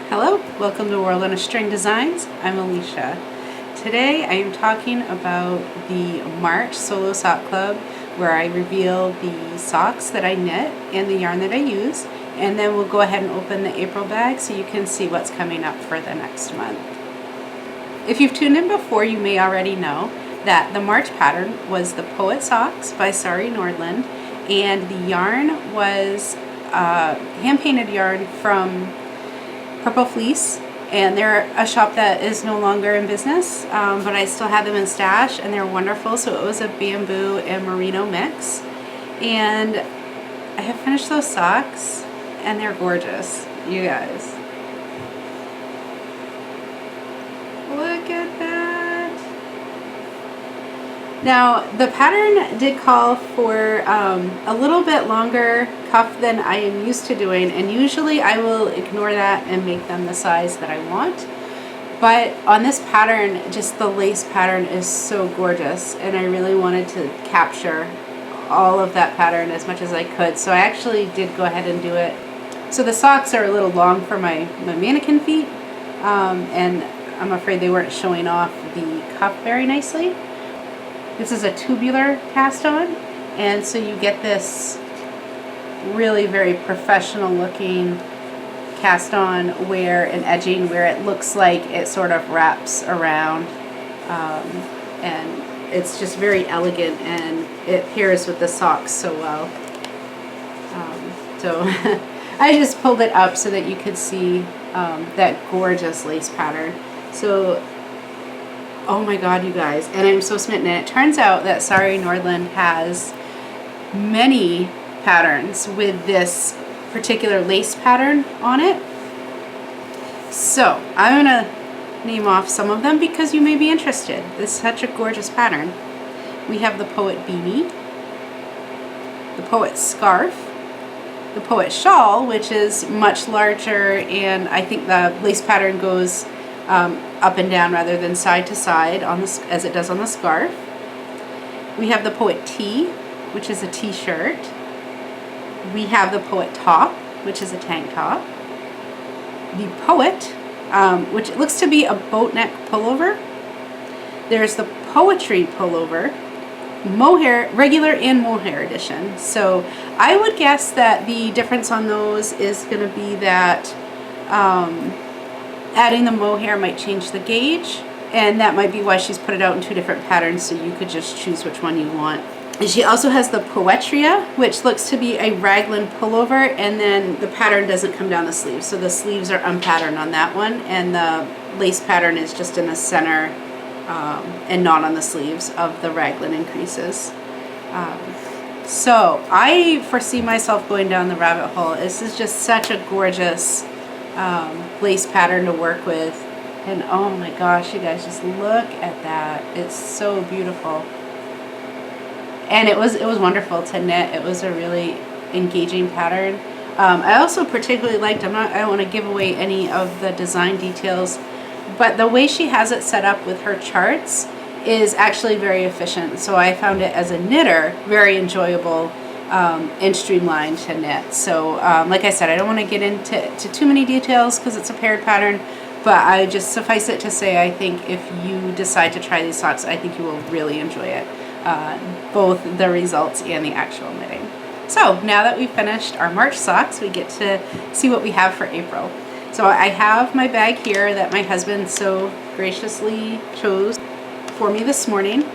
Hello, welcome to World on a String Designs. I'm Alicia. Today I am talking about the March Solo Sock Club, where I reveal the socks that I knit and the yarn that I use, and then we'll go ahead and open the April bag so you can see what's coming up for the next month. If you've tuned in before, you may already know that the March pattern was the Poet Socks by Sari Nordland, and the yarn was hand-painted yarn from Purple Fleece, and they're a shop that is no longer in business, but I still have them in stash, and they're wonderful. So it was a bamboo and merino mix, and I have finished those socks, and they're gorgeous, you guys. Look at that. Now, the pattern did call for a little bit longer cuff than I am used to doing, and usually I will ignore that and make them the size that I want. But on this pattern, just the lace pattern is so gorgeous, and I really wanted to capture all of that pattern as much as I could. So I actually did go ahead and do it. So the socks are a little long for my mannequin feet, and I'm afraid they weren't showing off the cuff very nicely. This is a tubular cast on, and so you get this really very professional looking cast on where an edging where it looks like it sort of wraps around, and it's just very elegant, and it pairs with the socks so well. So I just pulled it up so that you could see that gorgeous lace pattern. So oh my god, you guys, and I'm so smitten. And it turns out that Sari Nordland has many patterns with this particular lace pattern on it. So I'm gonna name off some of them because you may be interested. This is such a gorgeous pattern. We have the Poet Beanie, the Poet Scarf, the Poet Shawl, which is much larger, and I think the lace pattern goes up and down rather than side to side on the, as it does on the scarf. We have the Poet Tee, which is a t-shirt. We have the Poet Top, which is a tank top. The Poet, which looks to be a boat neck pullover. There's the Poetry pullover, mohair, regular and mohair edition. So I would guess that the difference on those is going to be that adding the mohair might change the gauge, and that might be why she's put it out in two different patterns, so you could just choose which one you want. And she also has the Poetria, which looks to be a raglan pullover, and then the pattern doesn't come down the sleeves, so the sleeves are unpatterned on that one, and the lace pattern is just in the center and not on the sleeves of the raglan increases. So I foresee myself going down the rabbit hole. This is just such a gorgeous lace pattern to work with, and oh my gosh, you guys, just look at that. It's so beautiful, and it was wonderful to knit. It was a really engaging pattern. I also particularly liked, I don't want to give away any of the design details, but the way she has it set up with her charts is actually very efficient, so I found it as a knitter very enjoyable and streamlined to knit. So like I said, I don't want to get into too many details because it's a paired pattern, but I just suffice it to say, I think if you decide to try these socks, I think you will really enjoy it, both the results and the actual knitting. So now that we've finished our March socks, we get to see what we have for April. So I have my bag here that my husband so graciously chose for me this morning.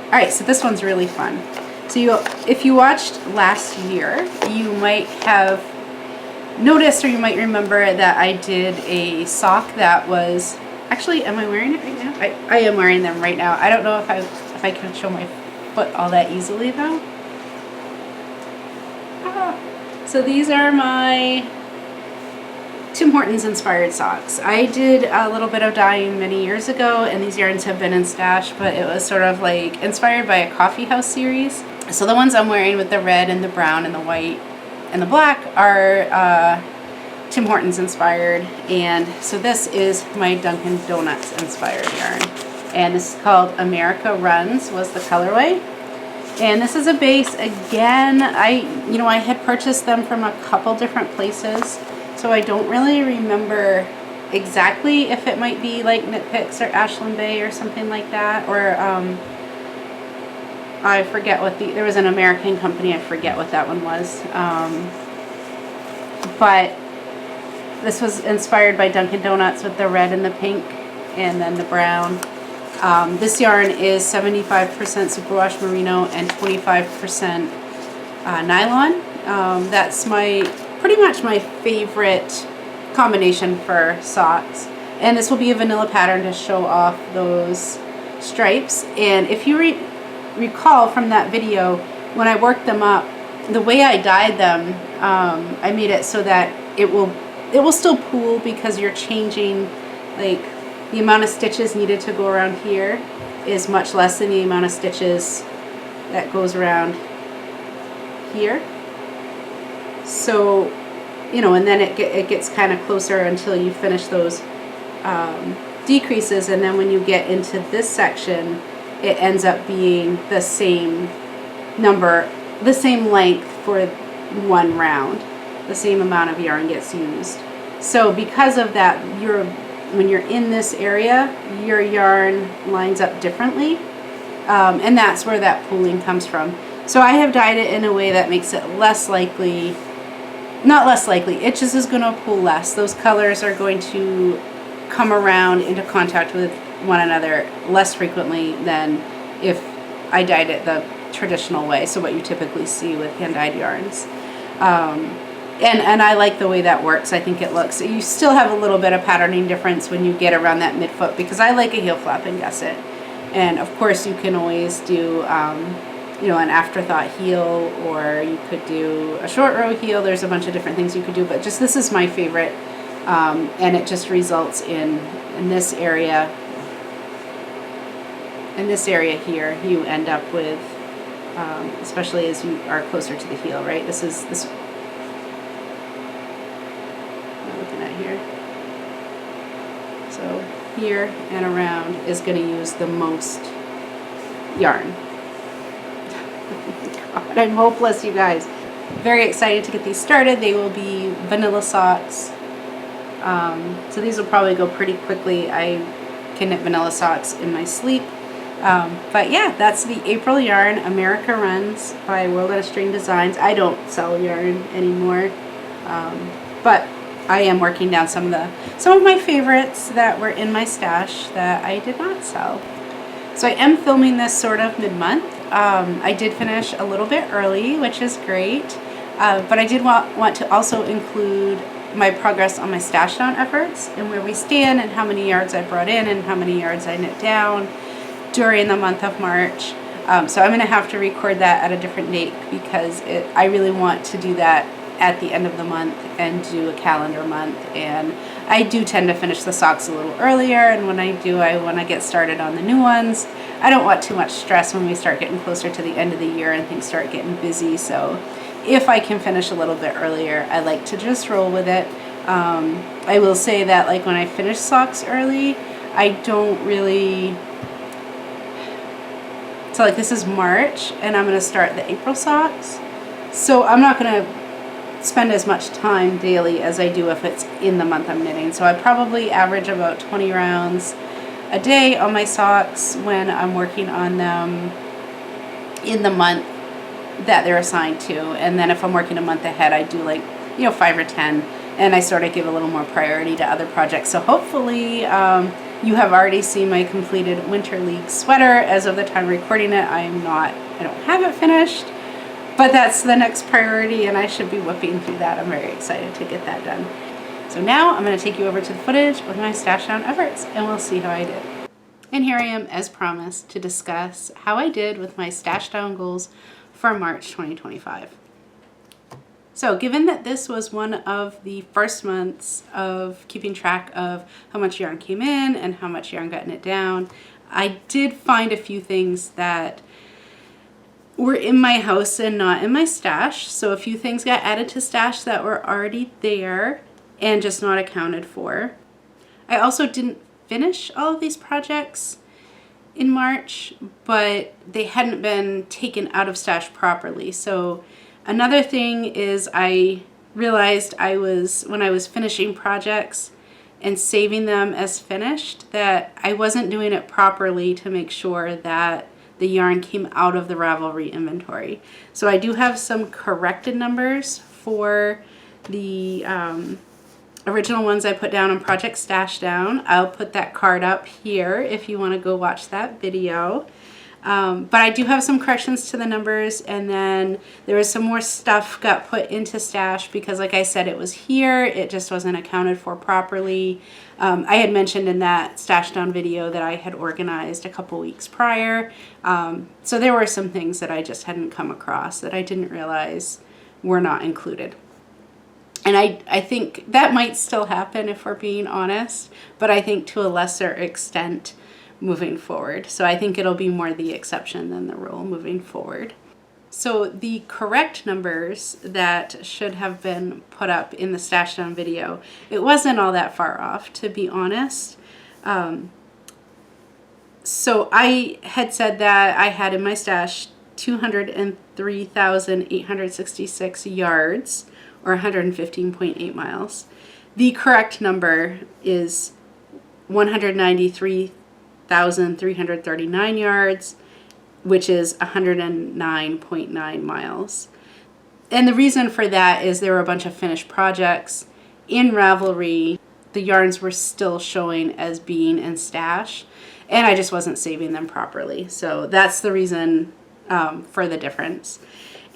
Alright, so this one's really fun. So if you watched last year, you might have noticed, or you might remember, that I did a sock that was, actually, am I wearing it right now? I am wearing them right now. I don't know if I can show my foot all that easily though. So these are my Tim Hortons inspired socks. I did a little bit of dyeing many years ago, and these yarns have been in stash, but it was sort of like inspired by a coffee house series. So the ones I'm wearing with the red and the brown and the white and the black are Tim Hortons inspired, and so this is my Dunkin' Donuts inspired yarn, and this is called America Runs was the colorway. And this is a base, again, I had purchased them from a couple different places, so I don't really remember exactly if it might be like Knit Picks or Ashland Bay or something like that, or I forget what there was an American company, I forget what that one was. But this was inspired by Dunkin' Donuts with the red and the pink and then the brown. This yarn is 75% superwash merino and 25% nylon. That's pretty much my favorite combination for socks. And this will be a vanilla pattern to show off those stripes. And if you recall from that video, when I worked them up, the way I dyed them, I made it so that it will still pool, because you're changing, like, the amount of stitches needed to go around here is much less than the amount of stitches that goes around here. So, and then it gets kind of closer until you finish those decreases, and then when you get into this section, it ends up being the same number, the same length for one round. The same amount of yarn gets used. So because of that, when you're in this area, your yarn lines up differently, and that's where that pooling comes from. So I have dyed it in a way that makes it less likely, not less likely, it just is going to pool less. Those colors are going to come around into contact with one another less frequently than if I dyed it the traditional way, so what you typically see with hand-dyed yarns. And I like the way that works. I think it looks, you still have a little bit of patterning difference when you get around that midfoot, because I like a heel flap and gusset. And of course you can always do an afterthought heel, or you could do a short row heel. There's a bunch of different things you could do, but just this is my favorite, and it just results in this area here, you end up with, especially as you are closer to the heel, right? This I'm looking at here. So here and around is going to use the most yarn. God, I'm hopeless, you guys. Very excited to get these started. They will be vanilla socks. So these will probably go pretty quickly. I can knit vanilla socks in my sleep. But yeah, that's the April yarn, America Runs by World at a String Designs. I don't sell yarn anymore, but I am working down some of my favorites that were in my stash that I did not sell. So I am filming this sort of mid-month. I did finish a little bit early, which is great, but I did want to also include my progress on my stash down efforts and where we stand and how many yards I brought in and how many yards I knit down during the month of March. So I'm going to have to record that at a different date, because I really want to do that at the end of the month and do a calendar month. And I do tend to finish the socks a little earlier, and when I do, I want to get started on the new ones. I don't want too much stress when we start getting closer to the end of the year and things start getting busy. So if I can finish a little bit earlier, I like to just roll with it. I will say that, like, when I finish socks early, I don't really, so like this is March and I'm going to start the April socks, so I'm not going to spend as much time daily as I do if it's in the month I'm knitting. So I probably average about 20 rounds a day on my socks when I'm working on them in the month that they're assigned to. And then if I'm working a month ahead, I do like 5 or 10, and I sort of give a little more priority to other projects. So hopefully you have already seen my completed Winter League sweater. As of the time recording it, I don't have it finished, but that's the next priority, and I should be whipping through that. I'm very excited to get that done. So now I'm going to take you over to the footage with my stash down efforts, and we'll see how I did. And here I am, as promised, to discuss how I did with my stash down goals for March 2025. So given that this was one of the first months of keeping track of how much yarn came in and how much yarn got knit down, I did find a few things that were in my house and not in my stash. So a few things got added to stash that were already there and just not accounted for. I also didn't finish all of these projects in March, but they hadn't been taken out of stash properly. So another thing is I realized when I was finishing projects and saving them as finished, that I wasn't doing it properly to make sure that the yarn came out of the Ravelry inventory. So I do have some corrected numbers for the original ones I put down on Project Stash Down. I'll put that card up here if you want to go watch that video. But I do have some corrections to the numbers, and then there was some more stuff got put into stash because, like I said, it was here. It just wasn't accounted for properly. I had mentioned in that Stash Down video that I had organized a couple weeks prior. So there were some things that I just hadn't come across that I didn't realize were not included. And I think that might still happen if we're being honest, but I think to a lesser extent moving forward. So I think it'll be more the exception than the rule moving forward. So the correct numbers that should have been put up in the Stash Down video, it wasn't all that far off, to be honest. So I had said that I had in my stash 203,866 yards, or 115.8 miles. The correct number is 193,339 yards, which is 109.9 miles. And the reason for that is there were a bunch of finished projects in Ravelry. The yarns were still showing as being in stash, and I just wasn't saving them properly. So that's the reason for the difference.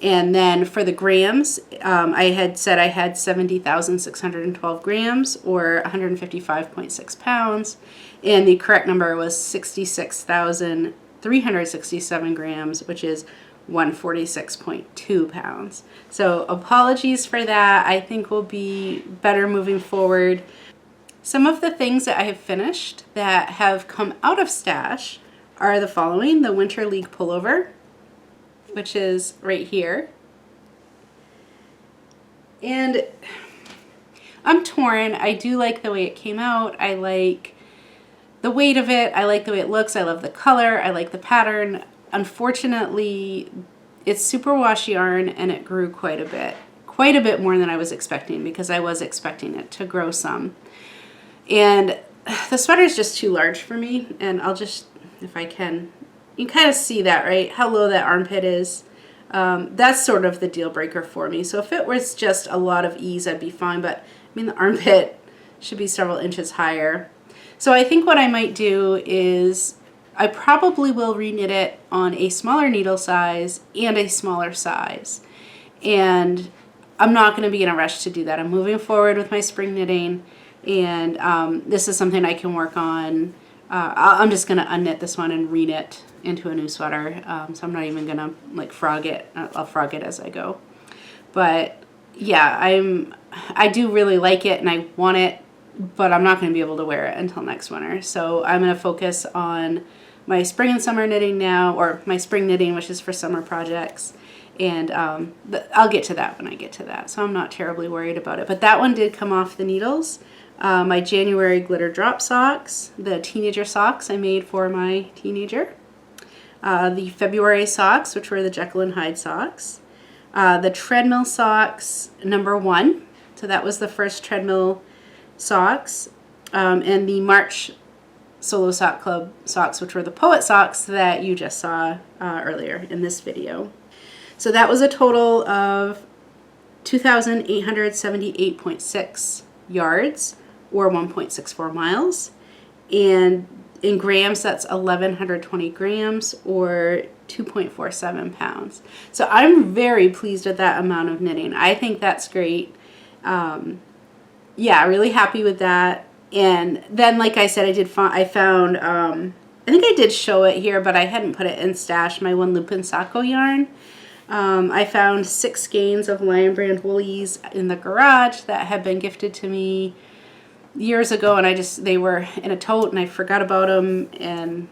And then for the grams, I had said I had 70,612 grams, or 155.6 pounds. And the correct number was 66,367 grams, which is 146.2 pounds. So apologies for that. I think we'll be better moving forward. Some of the things that I have finished that have come out of stash are the following: the Winter League pullover, which is right here. And I'm torn. I do like the way it came out. I like the weight of it. I like the way it looks. I love the color. I like the pattern. Unfortunately, it's superwash yarn and it grew quite a bit more than I was expecting, because I was expecting it to grow some. And the sweater is just too large for me, and I'll just, if I can, you can kind of see that, right? How low that armpit is. That's sort of the deal breaker for me. So if it was just a lot of ease, I'd be fine. But I mean, the armpit should be several inches higher. So I think what I might do is I probably will reknit it on a smaller needle size and a smaller size. And I'm not going to be in a rush to do that. I'm moving forward with my spring knitting, and this is something I can work on. I'm just going to unknit this one and reknit into a new sweater. So I'm not even going to like frog it. I'll frog it as I go. But yeah, I do really like it and I want it, but I'm not going to be able to wear it until next winter. So I'm going to focus on my spring and summer knitting now, or my spring knitting, which is for summer projects. And I'll get to that when I get to that. So I'm not terribly worried about it. But that one did come off the needles. My January glitter drop socks, the teenager socks I made for my teenager. The February socks, which were the Jekyll and Hyde socks. The treadmill socks, number 1. So that was the first treadmill socks. And the March Solo Sock Club socks, which were the Poet socks that you just saw earlier in this video. So that was a total of 2,878.6 yards, or 1.64 miles. And in grams, that's 1,120 grams, or 2.47 pounds. So I'm very pleased with that amount of knitting. I think that's great. Yeah, really happy with that. And then, like I said, I found, I think I did show it here, but I hadn't put it in stash, my one Lupin Sacco yarn. I found 6 skeins of Lion Brand woolies in the garage that had been gifted to me years ago, and they were in a tote and I forgot about them, and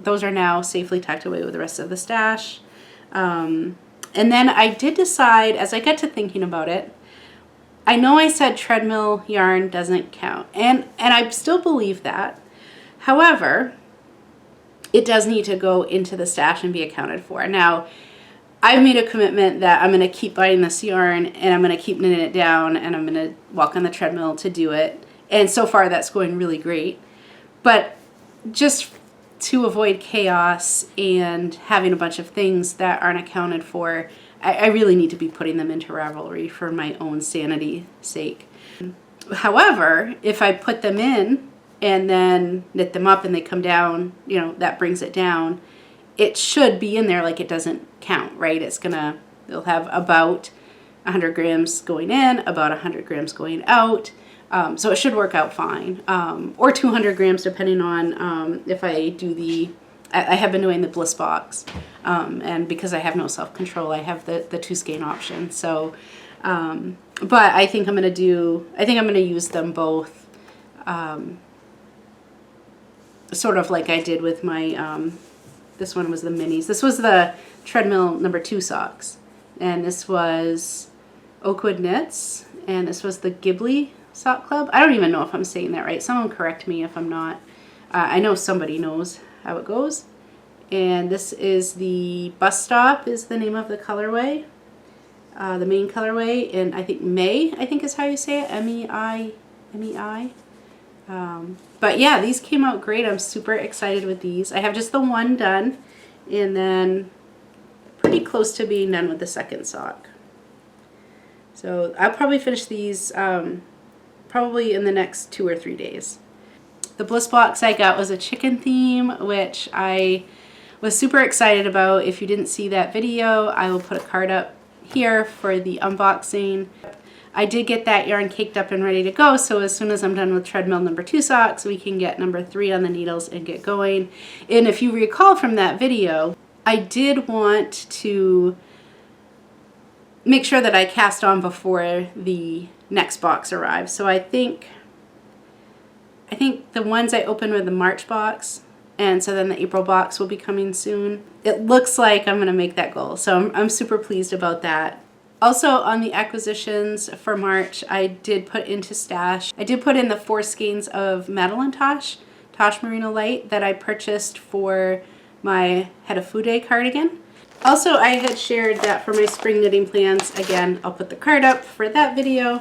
those are now safely tucked away with the rest of the stash. And then I did decide, as I got to thinking about it, I know I said treadmill yarn doesn't count, and I still believe that. However, it does need to go into the stash and be accounted for. Now, I've made a commitment that I'm going to keep buying this yarn and I'm going to keep knitting it down and I'm going to walk on the treadmill to do it. And so far that's going really great. But just to avoid chaos and having a bunch of things that aren't accounted for, I really need to be putting them into Ravelry for my own sanity's sake. However, if I put them in and then knit them up and they come down, you know, that brings it down, it should be in there like it doesn't count, right? They'll have about 100 grams going in, about 100 grams going out. So it should work out fine. Or 200 grams depending on if I do I have been doing the bliss box. And because I have no self-control, I have the 2 skein option. So, but I think I'm going to use them both, sort of like I did with my, this one was the minis. This was the treadmill number 2 socks. And this was Oakwood Knits. And this was the Ghibli Sock Club. I don't even know if I'm saying that right. Someone correct me if I'm not. I know somebody knows how it goes. And this is the Bus Stop is the name of the colorway. The main colorway. And I think May, I think is how you say it. M-E-I. M-E-I. But yeah, these came out great. I'm super excited with these. I have just the one done and then pretty close to being done with the second sock. So I'll probably finish these probably in the next 2 or 3 days. The bliss box I got was a chicken theme, which I was super excited about. If you didn't see that video, I will put a card up here for the unboxing. I did get that yarn caked up and ready to go, so as soon as I'm done with treadmill number 2 socks, we can get number 3 on the needles and get going. And if you recall from that video, I did want to make sure that I cast on before the next box arrives. So I think the ones I opened were the March box, and so then the April box will be coming soon. It looks like I'm going to make that goal, so I'm super pleased about that. Also on the acquisitions for March, I did put into stash. I did put in the 4 skeins of Madeline Tosh Merino Light that I purchased for my Hetafude cardigan. Also, I had shared that for my spring knitting plans. Again, I'll put the card up for that video.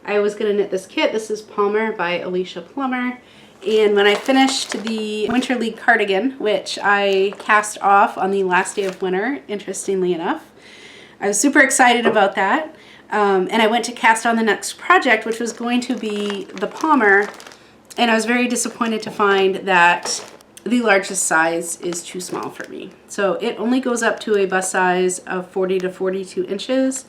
I was going to knit this kit. This is Palmer by Alicia Plummer. And when I finished the Winter League cardigan, which I cast off on the last day of winter, interestingly enough, I was super excited about that. And I went to cast on the next project, which was going to be the Palmer. And I was very disappointed to find that the largest size is too small for me. So it only goes up to a bust size of 40 to 42 inches.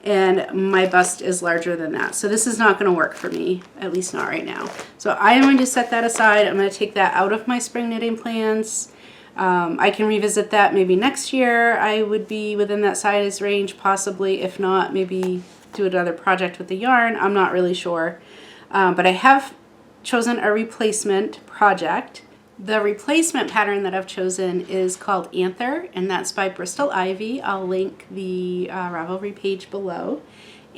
And my bust is larger than that. So this is not going to work for me, at least not right now. So I am going to set that aside. I'm going to take that out of my spring knitting plans. I can revisit that maybe next year. I would be within that size range possibly. If not, maybe do another project with the yarn. I'm not really sure. But I have chosen a replacement project. The replacement pattern that I've chosen is called Anther, and that's by Bristol Ivy. I'll link the Ravelry page below.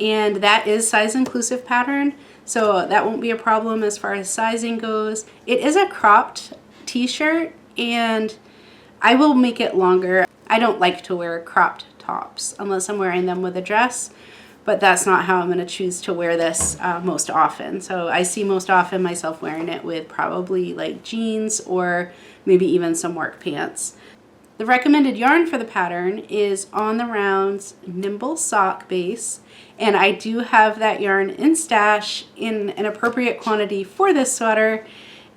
And that is size inclusive pattern, so that won't be a problem as far as sizing goes. It is a cropped t-shirt, and I will make it longer. I don't like to wear cropped tops unless I'm wearing them with a dress, but that's not how I'm going to choose to wear this most often. So I see most often myself wearing it with probably like jeans or maybe even some work pants. The recommended yarn for the pattern is On the Rounds Nimble Sock Base, and I do have that yarn in stash in an appropriate quantity for this sweater.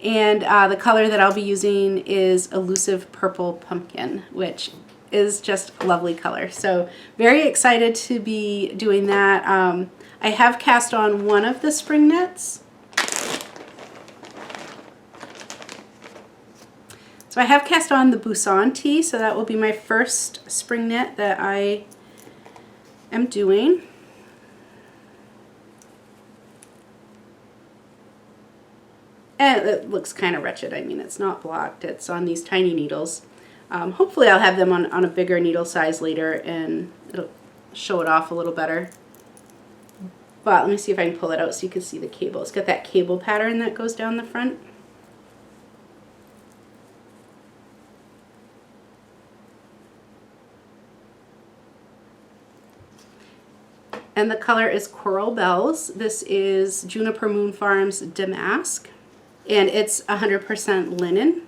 And the color that I'll be using is Elusive Purple Pumpkin, which is just a lovely color. So very excited to be doing that. I have cast on one of the spring knits. So I have cast on the Busan tee, so that will be my first spring knit that I am doing. And it looks kind of wretched. I mean, it's not blocked. It's on these tiny needles. Hopefully I'll have them on a bigger needle size later and it'll show it off a little better. But let me see if I can pull it out so you can see the cable. It's got that cable pattern that goes down the front. And the color is Coral Bells. This is Juniper Moon Farms Damask, and it's 100% linen.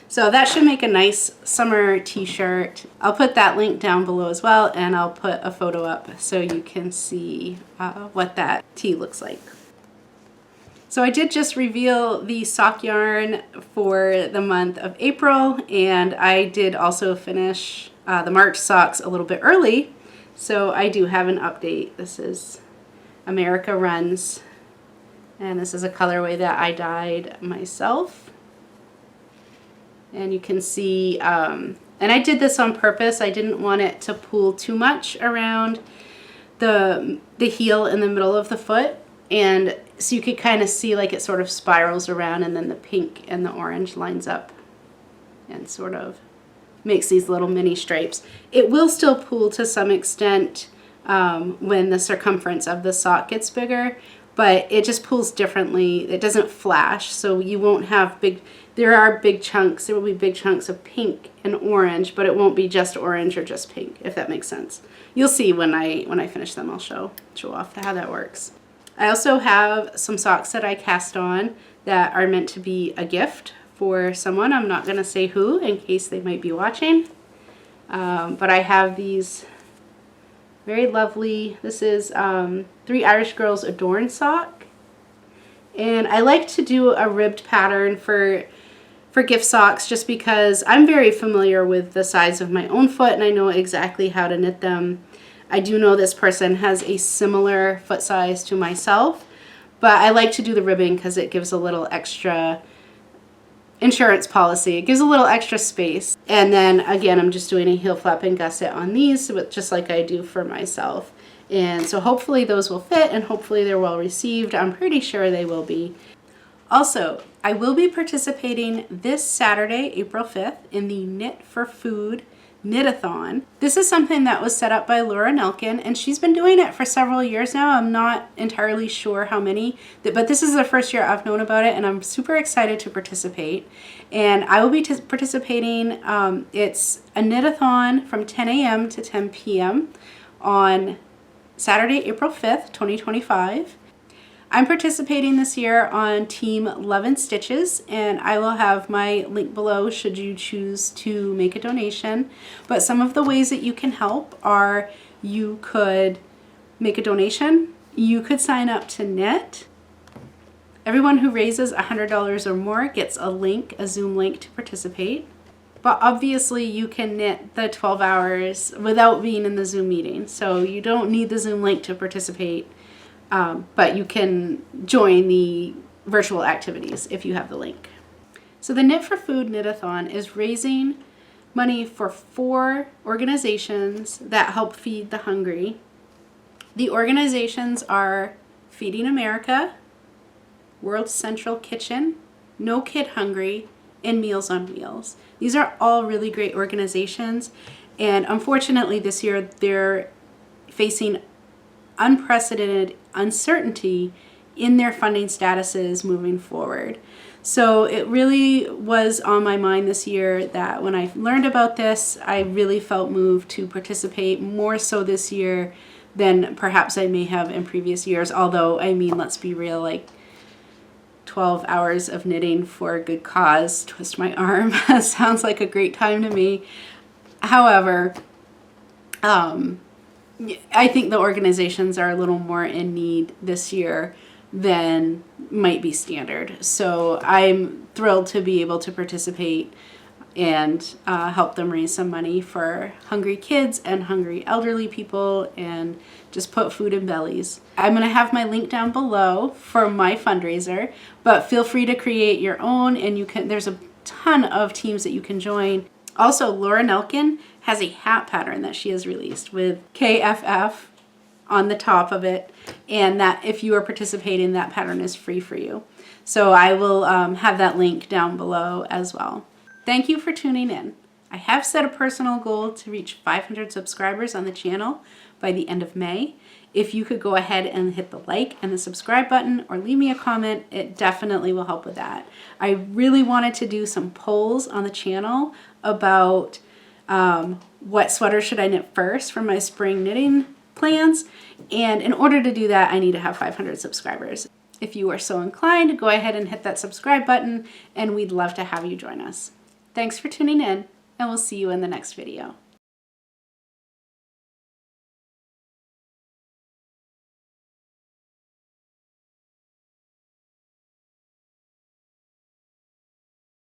So that should make a nice summer t-shirt. I'll put that link down below as well, and I'll put a photo up so you can see what that tee looks like. So I did just reveal the sock yarn for the month of April, and I did also finish the March socks a little bit early. So I do have an update. This is America Runs, and this is a colorway that I dyed myself. And you can see, and I did this on purpose. I didn't want it to pool too much around the heel in the middle of the foot. And so you could kind of see like it sort of spirals around, and then the pink and the orange lines up and sort of makes these little mini stripes. It will still pool to some extent when the circumference of the sock gets bigger, but it just pulls differently. It doesn't flash, so you won't have big, there are big chunks, there will be big chunks of pink and orange, but it won't be just orange or just pink, if that makes sense. You'll see when I finish them. I'll show off how that works. I also have some socks that I cast on that are meant to be a gift for someone. I'm not going to say who in case they might be watching, but I have these very lovely, this is 3 Irish Girls Adorn sock, and I like to do a ribbed pattern for gift socks just because I'm very familiar with the size of my own foot and I know exactly how to knit them. I do know this person has a similar foot size to myself, but I like to do the ribbing because it gives a little extra insurance policy. It gives a little extra space. And then again, I'm just doing a heel flap and gusset on these, just like I do for myself. And so hopefully those will fit, and hopefully they're well received. I'm pretty sure they will be. Also, I will be participating this Saturday, April 5th, in the Knit for Food Knit-a-thon. This is something that was set up by Laura Nelkin, and she's been doing it for several years now. I'm not entirely sure how many, but this is the first year I've known about it, and I'm super excited to participate. And I will be participating, it's a knit-a-thon from 10 a.m. to 10 p.m. on Saturday, April 5th, 2025. I'm participating this year on Team Love and Stitches, and I will have my link below should you choose to make a donation. But some of the ways that you can help are you could make a donation, you could sign up to knit. Everyone who raises $100 or more gets a link, a Zoom link to participate. But obviously you can knit the 12 hours without being in the Zoom meeting, so you don't need the Zoom link to participate. But you can join the virtual activities if you have the link. So the Knit for Food Knit-a-thon is raising money for 4 organizations that help feed the hungry. The organizations are Feeding America, World Central Kitchen, No Kid Hungry, and Meals on Wheels. These are all really great organizations, and unfortunately this year they're facing unprecedented uncertainty in their funding statuses moving forward. So it really was on my mind this year that when I learned about this, I really felt moved to participate more so this year than perhaps I may have in previous years. Although, I mean, let's be real, like 12 hours of knitting for a good cause, twist my arm, sounds like a great time to me. However, I think the organizations are a little more in need this year than might be standard. So I'm thrilled to be able to participate and help them raise some money for hungry kids and hungry elderly people and just put food in bellies. I'm going to have my link down below for my fundraiser, but feel free to create your own, and you can, there's a ton of teams that you can join. Also, Laura Nelkin has a hat pattern that she has released with KFF on the top of it, and that if you are participating, that pattern is free for you. So I will have that link down below as well. Thank you for tuning in. I have set a personal goal to reach 500 subscribers on the channel by the end of May. If you could go ahead and hit the like and the subscribe button or leave me a comment, it definitely will help with that. I really wanted to do some polls on the channel about what sweater should I knit first for my spring knitting plans. And in order to do that, I need to have 500 subscribers. If you are so inclined, go ahead and hit that subscribe button, and we'd love to have you join us. Thanks for tuning in, and we'll see you in the next video.